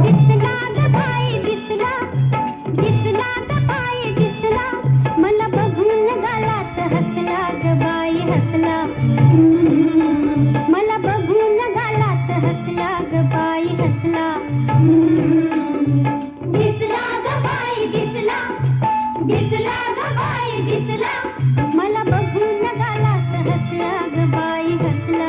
दिसला ग बाई दिसला, दिसला ग बाई दिसला, मला बघून गालात हसला ग बाई हसला, मला बघून गालात हसला ग बाई हसला. दिसला ग बाई दिसला, दिसला ग बाई दिसला, मला बघून गालात हसला ग बाई हसला.